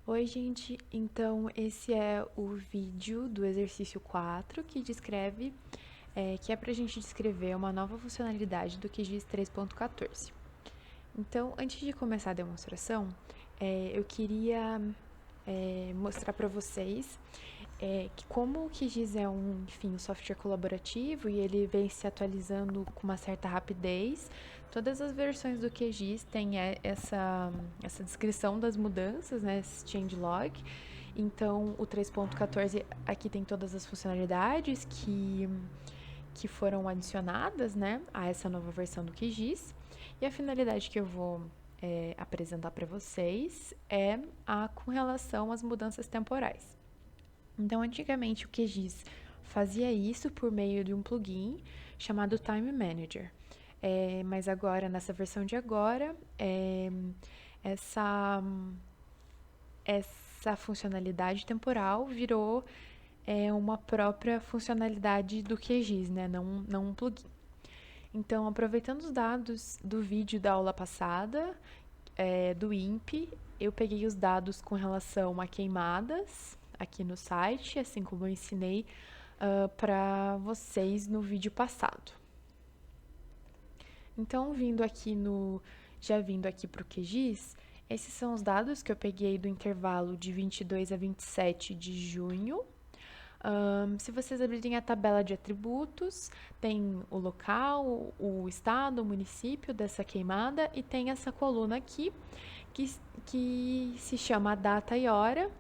Oi, gente. Então, esse é o vídeo do exercício 4 que descreve, que é para a gente descrever uma nova funcionalidade do QGIS 3.14. Então, antes de começar a demonstração, eu queria mostrar para vocês que como o QGIS é um software colaborativo e ele vem se atualizando com uma certa rapidez, todas as versões do QGIS têm essa descrição das mudanças, né, esse changelog. Então, o 3.14 aqui tem todas as funcionalidades que foram adicionadas, né, a essa nova versão do QGIS. E a finalidade que eu vou apresentar para vocês é com relação às mudanças temporais. Então, antigamente o QGIS fazia isso por meio de um plugin chamado Time Manager. Mas agora, nessa versão de agora, essa, essa funcionalidade temporal virou uma própria funcionalidade do QGIS, né? Não um plugin. Então, aproveitando os dados do vídeo da aula passada, do INPE, eu peguei os dados com relação a queimadas aqui no site, assim como eu ensinei para vocês no vídeo passado. Então, já vindo aqui para o QGIS, esses são os dados que eu peguei do intervalo de 22 a 27 de junho. Se vocês abrirem a tabela de atributos, tem o local, o estado, o município dessa queimada e tem essa coluna aqui que se chama data e hora,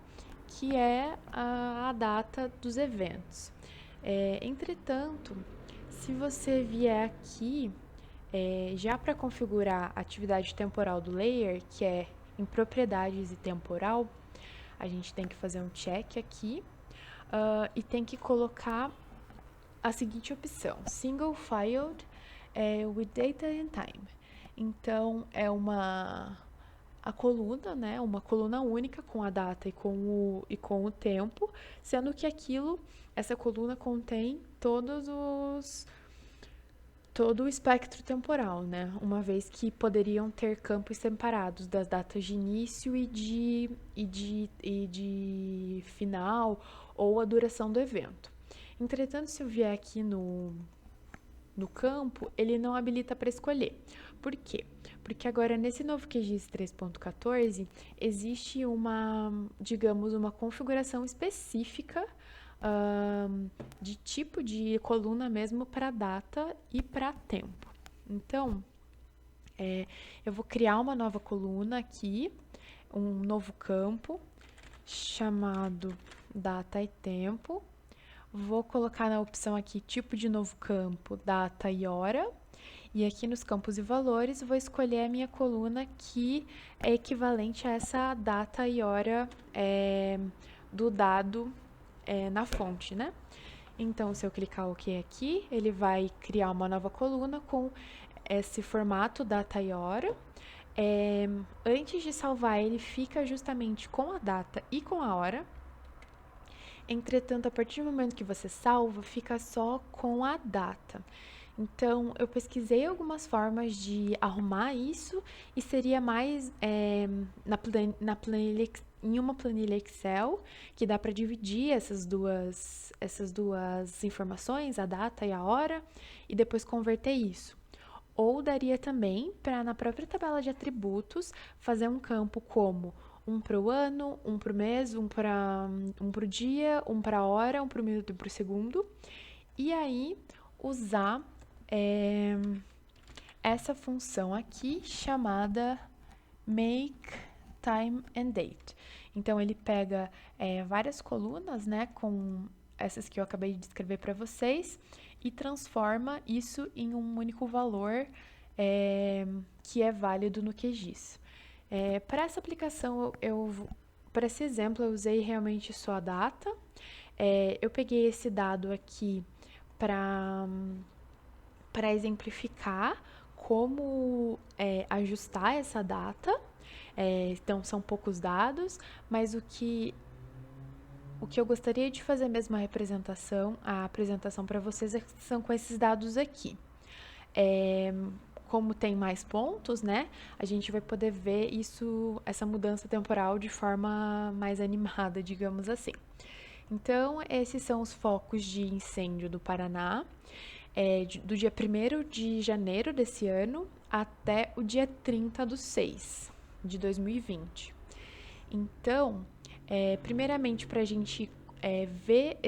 que é a data dos eventos. Entretanto, se você vier aqui, já para configurar a atividade temporal do layer, que é em propriedades e temporal, a gente tem que fazer um check aqui e tem que colocar a seguinte opção: Single Filed with Data and Time. Então, a coluna, né, uma coluna única com a data e com o tempo, sendo que essa coluna contém todo o espectro temporal, né, uma vez que poderiam ter campos separados das datas de início e de final ou a duração do evento. Entretanto, se eu vier aqui no campo, ele não habilita para escolher. Por quê? Porque agora nesse novo QGIS 3.14 existe digamos, uma configuração específica de tipo de coluna mesmo para data e para tempo. Então, eu vou criar uma nova coluna aqui, um novo campo chamado data e tempo. Vou colocar na opção aqui tipo de novo campo, data e hora. E aqui nos campos e valores, vou escolher a minha coluna que é equivalente a essa data e hora do dado na fonte, né? Então, se eu clicar OK aqui, ele vai criar uma nova coluna com esse formato data e hora. Antes de salvar, ele fica justamente com a data e com a hora. Entretanto, a partir do momento que você salva, fica só com a data. Então, eu pesquisei algumas formas de arrumar isso e seria mais em uma planilha Excel, que dá para dividir essas duas informações, a data e a hora, e depois converter isso. Ou daria também para, na própria tabela de atributos, fazer um campo como um para o ano, um para o mês, um para o dia, um para a hora, um para o minuto e para o segundo. E aí usar essa função aqui chamada make time and date. Então ele pega várias colunas, né, com essas que eu acabei de descrever para vocês e transforma isso em um único valor que é válido no QGIS. Para essa aplicação, para esse exemplo, eu usei realmente só a data. Eu peguei esse dado aqui para exemplificar como ajustar essa data. Então, são poucos dados, mas o que eu gostaria de fazer mesmo a apresentação para vocês são com esses dados aqui. como tem mais pontos, né, a gente vai poder ver isso, essa mudança temporal de forma mais animada, digamos assim. Então, esses são os focos de incêndio do Paraná, do dia 1º de janeiro desse ano até o dia 30/6 de 2020. Então, primeiramente, para a gente ver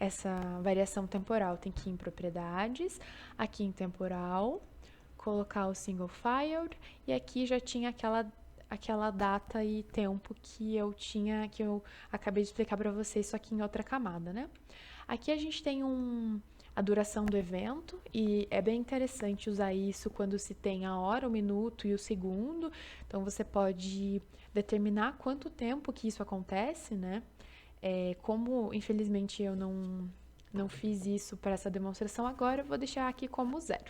essa variação temporal, tem que ir em propriedades, aqui em temporal, colocar o single filed, e aqui já tinha aquela data e tempo que eu acabei de explicar para vocês, só que em outra camada, né? Aqui a gente tem a duração do evento, e é bem interessante usar isso quando se tem a hora, o minuto e o segundo. Então, você pode determinar quanto tempo que isso acontece, né? Como, infelizmente, eu não fiz isso para essa demonstração agora, eu vou deixar aqui como 0.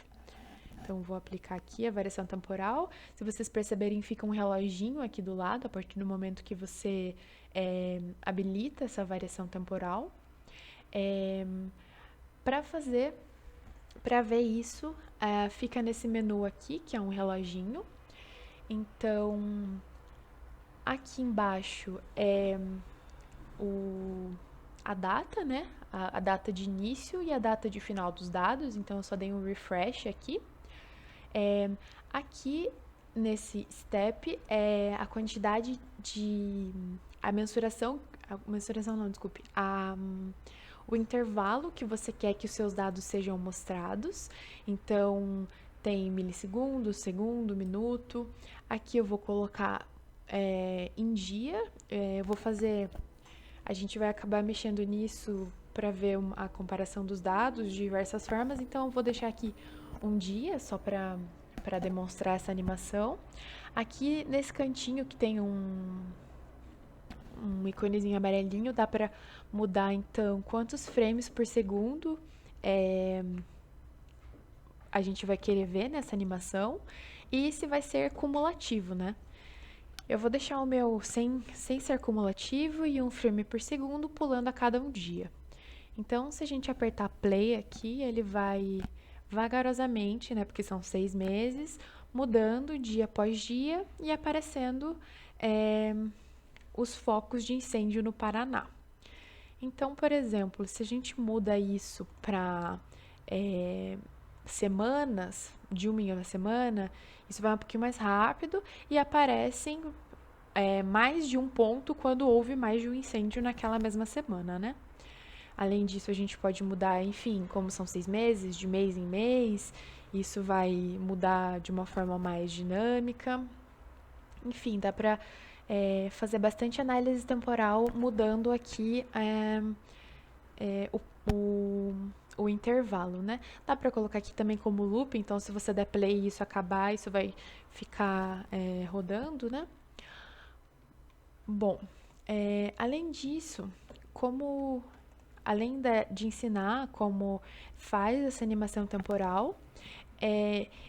Então, vou aplicar aqui a variação temporal. Se vocês perceberem, fica um reloginho aqui do lado, a partir do momento que você habilita essa variação temporal. Para ver isso, fica nesse menu aqui, que é um reloginho. Então, aqui embaixo é a data, né? A data de início e a data de final dos dados. Então, eu só dei um refresh aqui. Aqui, nesse step, é a quantidade de... A mensuração não, desculpe. O intervalo que você quer que os seus dados sejam mostrados. Então, tem milissegundo, segundo, minuto. Aqui eu vou colocar em dia. Eu vou fazer... A gente vai acabar mexendo nisso para ver a comparação dos dados de diversas formas. Então, eu vou deixar aqui um dia, só para demonstrar essa animação. Aqui, nesse cantinho que tem um iconezinho amarelinho, dá para mudar, então, quantos frames por segundo a gente vai querer ver nessa animação e se vai ser cumulativo, né? Eu vou deixar o meu sem ser cumulativo e 1 frame por segundo pulando a cada um dia. Então, se a gente apertar play aqui, ele vai vagarosamente, né, porque são 6 meses, mudando dia após dia e aparecendo os focos de incêndio no Paraná. Então, por exemplo, se a gente muda isso para semanas, de uma em uma semana, isso vai um pouquinho mais rápido e aparecem mais de um ponto quando houve mais de um incêndio naquela mesma semana, né? Além disso, a gente pode mudar, enfim, como são 6 meses, de mês em mês, isso vai mudar de uma forma mais dinâmica. Enfim, dá para fazer bastante análise temporal mudando aqui o intervalo, né? Dá para colocar aqui também como loop, então se você der play e isso acabar, isso vai ficar rodando, né? Bom, além disso, além de ensinar como faz essa animação temporal,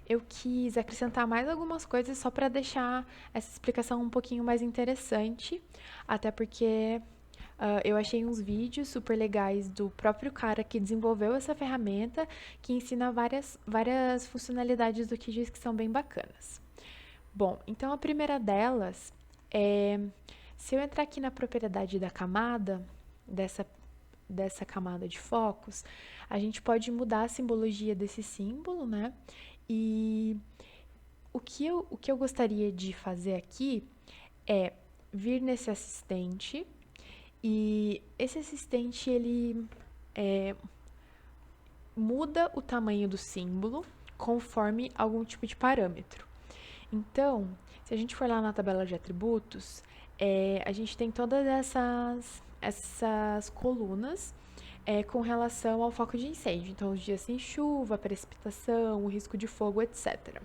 eu quis acrescentar mais algumas coisas só para deixar essa explicação um pouquinho mais interessante, até porque eu achei uns vídeos super legais do próprio cara que desenvolveu essa ferramenta, que ensina várias funcionalidades do que diz que são bem bacanas. Bom, então a primeira delas é, se eu entrar aqui na propriedade da camada, dessa camada de focos, a gente pode mudar a simbologia desse símbolo, né? E o que eu gostaria de fazer aqui é vir nesse assistente, e esse assistente, ele muda o tamanho do símbolo conforme algum tipo de parâmetro. Então, se a gente for lá na tabela de atributos, a gente tem todas essas colunas com relação ao foco de incêndio. Então, os dias sem chuva, precipitação, o risco de fogo, etc.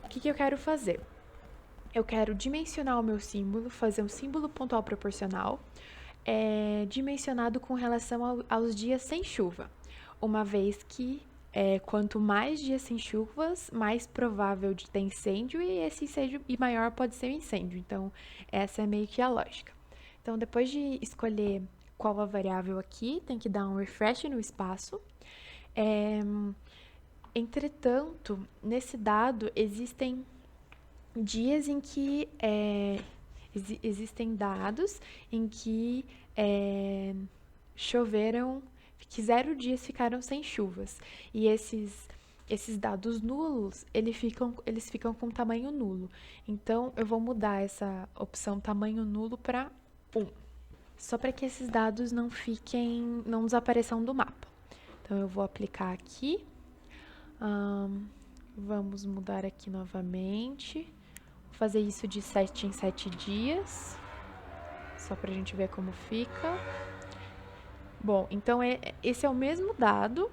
O que eu quero fazer? Eu quero dimensionar o meu símbolo, fazer um símbolo pontual proporcional, dimensionado com relação aos dias sem chuva, uma vez que quanto mais dias sem chuvas, mais provável de ter incêndio, e maior pode ser o incêndio. Então, essa é meio que a lógica. Então, depois de escolher qual a variável aqui, tem que dar um refresh no espaço. Entretanto, nesse dado existem dias em que existem dados em que choveram, que 0 dias ficaram sem chuvas. E esses dados nulos, eles ficam com tamanho nulo. Então, eu vou mudar essa opção tamanho nulo para 1, só para que esses dados não desapareçam do mapa. Então, eu vou aplicar aqui. Vamos mudar aqui novamente. Vou fazer isso de 7 em 7 dias, só para a gente ver como fica. Bom, então esse é o mesmo dado,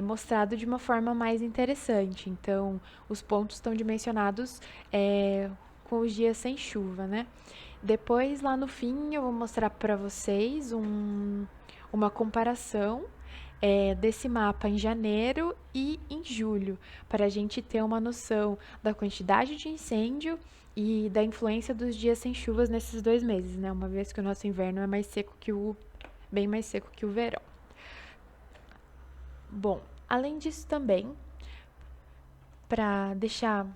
mostrado de uma forma mais interessante. Então, os pontos estão dimensionados com os dias sem chuva, né? Depois, lá no fim, eu vou mostrar para vocês uma comparação desse mapa em janeiro e em julho, para a gente ter uma noção da quantidade de incêndio e da influência dos dias sem chuvas nesses 2 meses, né? Uma vez que o nosso inverno é mais seco bem mais seco que o verão. Bom, além disso também, para deixar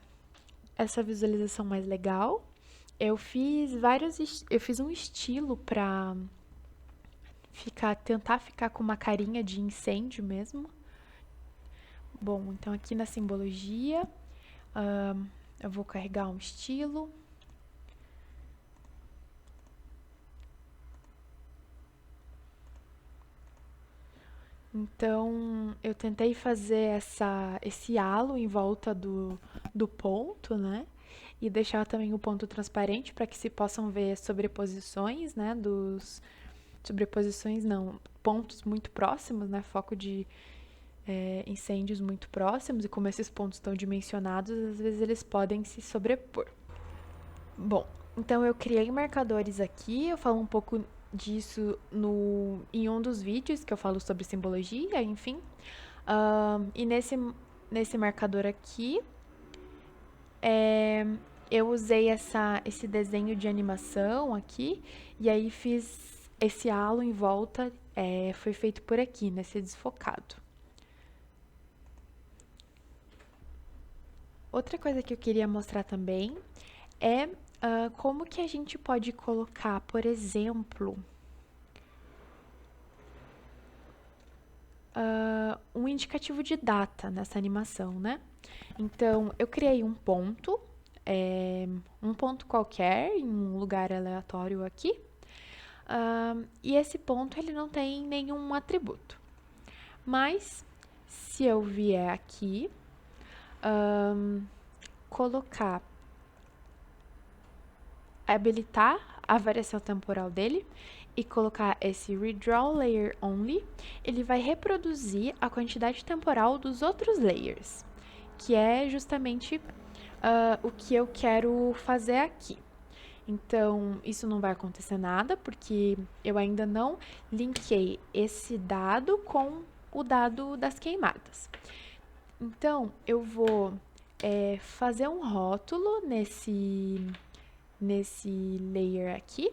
essa visualização mais legal, eu fiz um estilo para tentar ficar com uma carinha de incêndio mesmo. Bom, então aqui na simbologia, eu vou carregar um estilo. Então, eu tentei fazer esse halo em volta do ponto, né? E deixar também o ponto transparente para que se possam ver sobreposições, né? Sobreposições não, pontos muito próximos, né? Foco de incêndios muito próximos, e como esses pontos estão dimensionados, às vezes eles podem se sobrepor. Bom, então eu criei marcadores aqui, eu falo um pouco disso em um dos vídeos que eu falo sobre simbologia, enfim. E nesse marcador aqui, eu usei esse desenho de animação aqui, e aí fiz esse halo em volta, foi feito por aqui, nesse desfocado. Outra coisa que eu queria mostrar também é como que a gente pode colocar, por exemplo, um indicativo de data nessa animação, né? Então, eu criei um ponto qualquer, em um lugar aleatório aqui, e esse ponto ele não tem nenhum atributo. Mas, se eu vier aqui, habilitar a variação temporal dele e colocar esse Redraw Layer Only, ele vai reproduzir a quantidade temporal dos outros layers, que é justamente o que eu quero fazer aqui. Então, isso não vai acontecer nada, porque eu ainda não linkei esse dado com o dado das queimadas. Então, eu vou fazer um rótulo nesse layer aqui.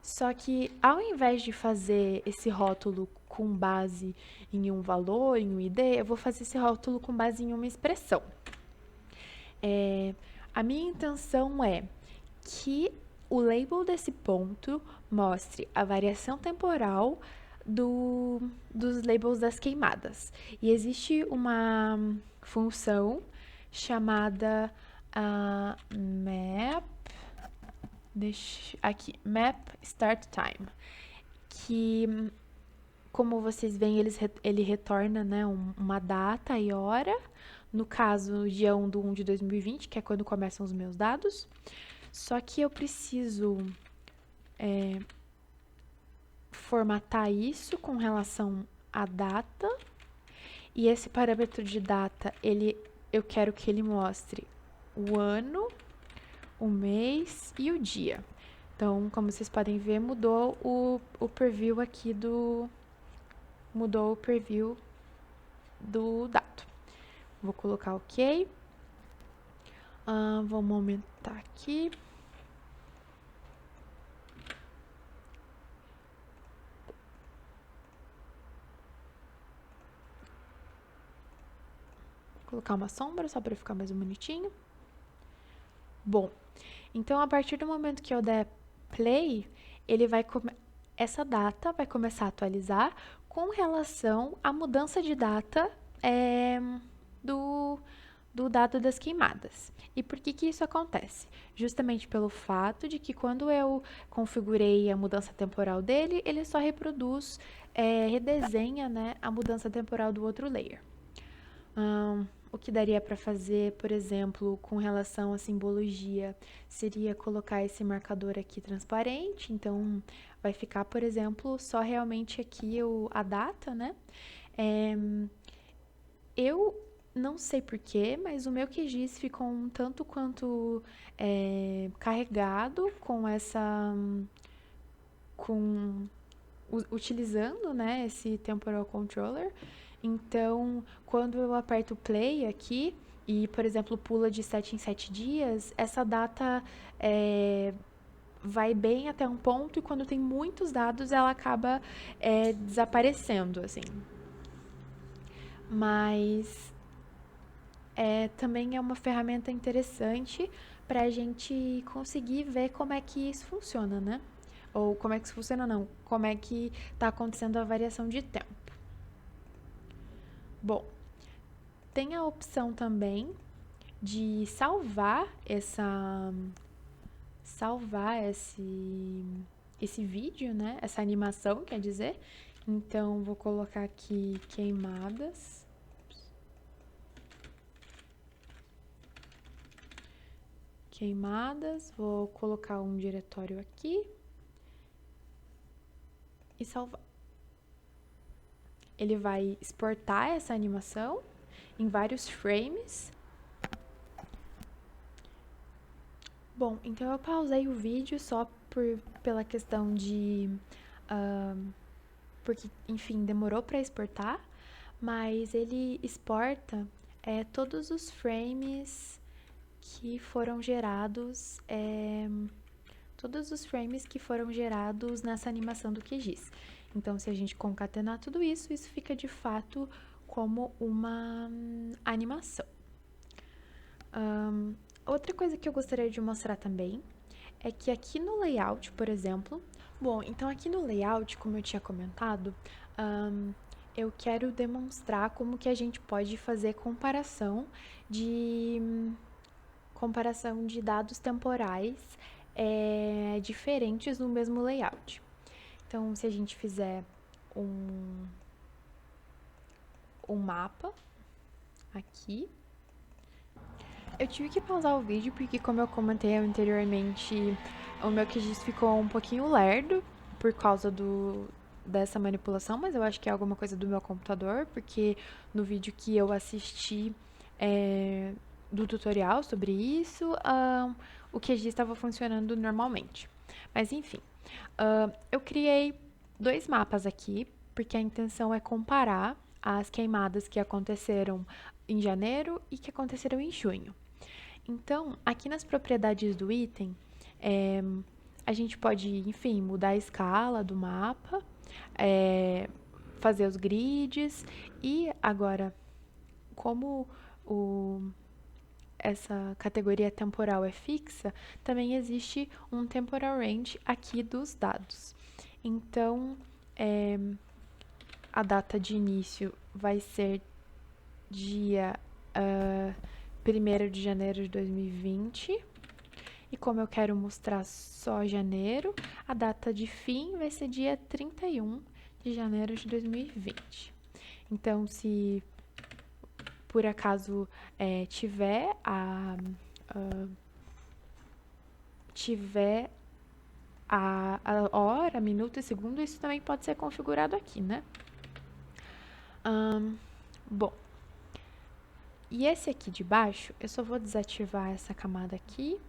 Só que ao invés de fazer esse rótulo com base em um valor, em um ID, eu vou fazer esse rótulo com base em uma expressão. A minha intenção é que o label desse ponto mostre a variação temporal dos labels das queimadas. E existe uma função chamada map start time, que, como vocês veem, ele retorna, né, uma data e hora, no caso, dia 1/1 de 2020, que é quando começam os meus dados. Só que eu preciso formatar isso com relação à data, e esse parâmetro de data, eu quero que ele mostre o ano, o mês e o dia. Então, como vocês podem ver, mudou o preview aqui mudou o preview do dado. Vou colocar OK. Vamos aumentar aqui. colocar uma sombra só para ficar mais bonitinho. Bom, então a partir do momento que eu der play, ele vai essa data vai começar a atualizar com relação à mudança de data do, do dado das queimadas. E por que que isso acontece? Justamente pelo fato de que quando eu configurei a mudança temporal dele, ele só reproduz, redesenha, né, a mudança temporal do outro layer. O que daria para fazer, por exemplo, com relação à simbologia, seria colocar esse marcador aqui transparente, então vai ficar, por exemplo, só realmente aqui a data, né? Eu não sei porquê, mas o meu QGIS ficou um tanto quanto carregado com utilizando, né, esse temporal controller. Então, quando eu aperto play aqui e, por exemplo, pula de 7 em 7 dias, essa data vai bem até um ponto e quando tem muitos dados ela acaba desaparecendo, assim. Mas também é uma ferramenta interessante para a gente conseguir ver como é que isso funciona, né? Ou como é que isso funciona, não. Como é que está acontecendo a variação de tempo. Bom, tem a opção também de salvar esse vídeo, né? Essa animação, quer dizer. Então, vou colocar aqui queimadas. Queimadas, vou colocar um diretório aqui e salvar. Ele vai exportar essa animação em vários frames. Bom, então eu pausei o vídeo só pela questão de... porque, enfim, demorou para exportar, mas ele exporta todos os frames que foram gerados... todos os frames que foram gerados nessa animação do QGIS. Então, se a gente concatenar tudo isso, isso fica de fato como uma animação. Outra coisa que eu gostaria de mostrar também é que aqui no layout, por exemplo... Bom, então aqui no layout, como eu tinha comentado, eu quero demonstrar como que a gente pode fazer comparação de dados temporais diferentes no mesmo layout. Então, se a gente fizer um mapa aqui, eu tive que pausar o vídeo porque, como eu comentei anteriormente, o meu QGIS ficou um pouquinho lerdo por causa dessa manipulação, mas eu acho que é alguma coisa do meu computador, porque no vídeo que eu assisti do tutorial sobre isso, o QGIS estava funcionando normalmente. Mas enfim, eu criei 2 mapas aqui, porque a intenção é comparar as queimadas que aconteceram em janeiro e que aconteceram em junho. Então, aqui nas propriedades do item, a gente pode, enfim, mudar a escala do mapa, fazer os grids e agora, como essa categoria temporal é fixa, também existe um temporal range aqui dos dados. Então, a data de início vai ser dia 1º de janeiro de 2020. E como eu quero mostrar só janeiro, a data de fim vai ser dia 31 de janeiro de 2020. Então, se por acaso tiver a hora, minuto e segundo, isso também pode ser configurado aqui, né? Bom, e esse aqui de baixo, eu só vou desativar essa camada aqui,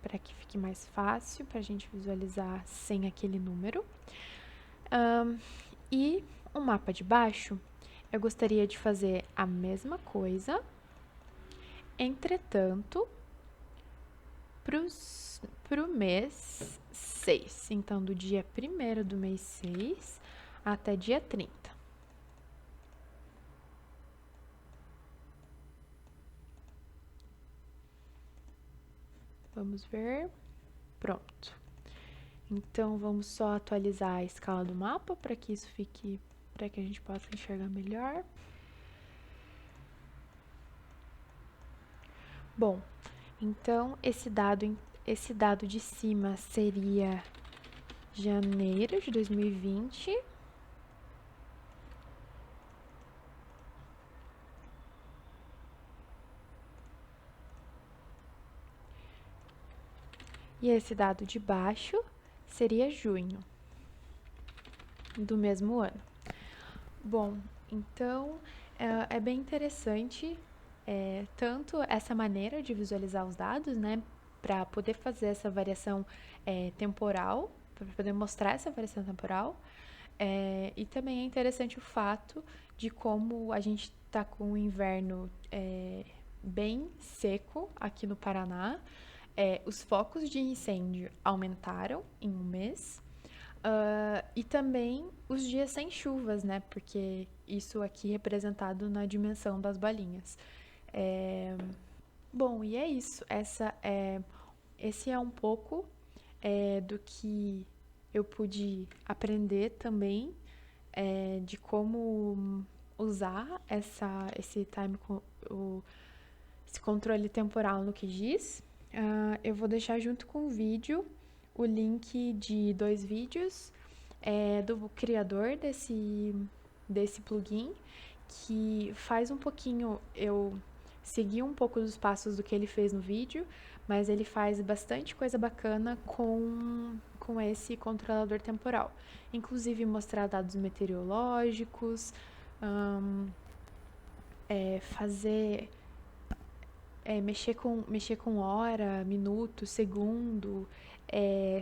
para que fique mais fácil para a gente visualizar sem aquele número. E o mapa de baixo, eu gostaria de fazer a mesma coisa, entretanto, pro mês 6. Então, do dia 1º do mês 6 até dia 30. Vamos ver. Pronto. Então, vamos só atualizar a escala do mapa para que isso fique, para que a gente possa enxergar melhor. Bom, então esse dado de cima seria janeiro de 2020. E esse dado de baixo seria junho do mesmo ano. Bom, então é bem interessante tanto essa maneira de visualizar os dados, né, para poder fazer essa variação temporal, para poder mostrar essa variação temporal. E também é interessante o fato de como a gente está com o inverno bem seco aqui no Paraná. Os focos de incêndio aumentaram em um mês. E também os dias sem chuvas, né? Porque isso aqui é representado na dimensão das bolinhas. Bom, e é isso. Esse é um pouco do que eu pude aprender também de como usar esse esse controle temporal no QGIS. Eu vou deixar junto com o vídeo o link de 2 vídeos do criador desse plugin, que faz um pouquinho, eu segui um pouco dos passos do que ele fez no vídeo, mas ele faz bastante coisa bacana com esse controlador temporal. Inclusive mostrar dados meteorológicos, mexer com hora, minuto, segundo,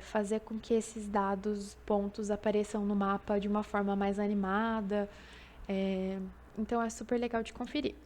fazer com que esses pontos apareçam no mapa de uma forma mais animada. Então é super legal de conferir.